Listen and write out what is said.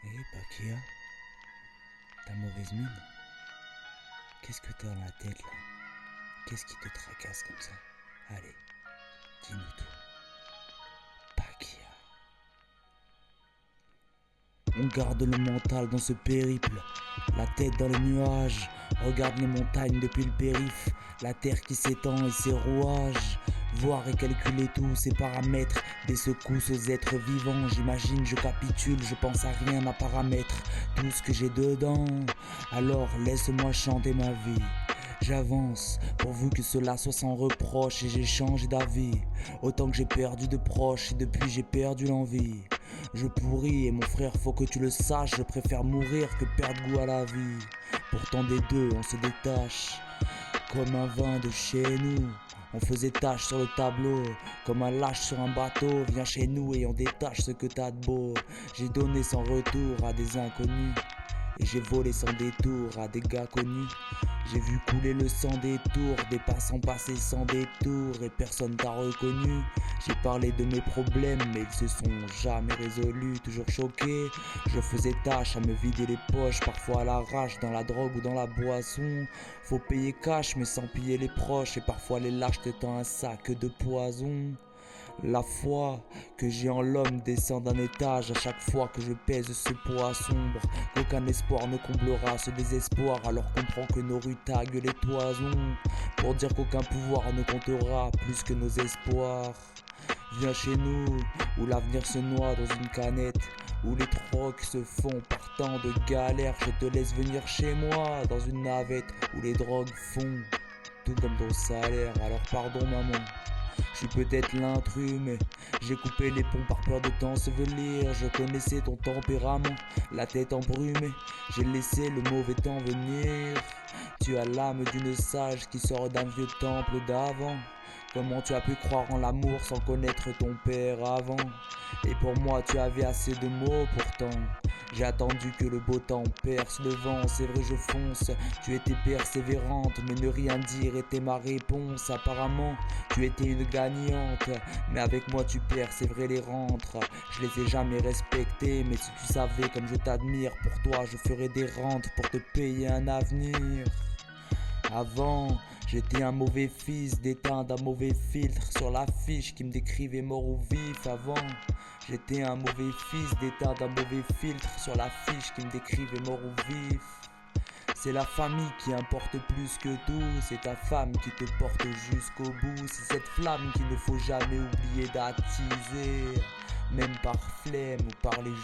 Hé, Pakia, t'as mauvaise mine? Qu'est-ce que t'as dans la tête là? Qu'est-ce qui te tracasse comme ça? Allez, dis-nous tout. Pakia. On garde le mental dans ce périple, la tête dans les nuages. Regarde les montagnes depuis le périph', la terre qui s'étend et ses rouages. Voir et calculer tous ces paramètres, des secousses aux êtres vivants. J'imagine, je capitule, je pense à rien à paramètres, tout ce que j'ai dedans. Alors laisse-moi chanter ma vie. J'avance, pourvu que cela soit sans reproche. Et j'ai changé d'avis, autant que j'ai perdu de proches. Et depuis j'ai perdu l'envie. Je pourris et mon frère faut que tu le saches. Je préfère mourir que perdre goût à la vie. Pourtant des deux on se détache, comme un vin de chez nous. On faisait tâche sur le tableau, comme un lâche sur un bateau. Viens chez nous et on détache ce que t'as de beau. J'ai donné sans retour à des inconnus, et j'ai volé sans détour à des gars connus. J'ai vu couler le sang des tours, des passants passer sans détour, et personne t'a reconnu. J'ai parlé de mes problèmes, mais ils se sont jamais résolus. Toujours choqué, je faisais tâche à me vider les poches, parfois à l'arrache, dans la drogue ou dans la boisson. Faut payer cash, mais sans piller les proches, et parfois les lâches te tendent un sac de poison. La foi que j'ai en l'homme descend d'un étage à chaque fois que je pèse ce poids sombre. Qu'aucun espoir ne comblera ce désespoir, alors comprends que nos rues taguent les toisons, pour dire qu'aucun pouvoir ne comptera plus que nos espoirs. Viens chez nous, où l'avenir se noie dans une canette, où les trocs se font par tant de galères. Je te laisse venir chez moi, dans une navette, où les drogues font tout comme ton salaire. Alors pardon maman, je suis peut-être l'intrus, mais j'ai coupé les ponts par peur de t'ensevelir. Je connaissais ton tempérament, la tête embrumée, j'ai laissé le mauvais temps venir. Tu as l'âme d'une sage qui sort d'un vieux temple d'avant. Comment tu as pu croire en l'amour sans connaître ton père avant? Et pour moi tu avais assez de mots pourtant. J'ai attendu que le beau temps perce le vent, c'est vrai je fonce. Tu étais persévérante, mais ne rien dire était ma réponse. Apparemment, tu étais une gagnante, mais avec moi tu perds, c'est vrai les rentres. Je les ai jamais respectés, mais si tu savais comme je t'admire, pour toi je ferais des rentes pour te payer un avenir. Avant, j'étais un mauvais fils, déteint d'un mauvais filtre sur l'affiche qui me décrivait mort ou vif. Avant, j'étais un mauvais fils, déteint d'un mauvais filtre sur l'affiche qui me décrivait mort ou vif. C'est la famille qui importe plus que tout, c'est ta femme qui te porte jusqu'au bout. C'est cette flamme qu'il ne faut jamais oublier d'attiser, même par flemme ou par les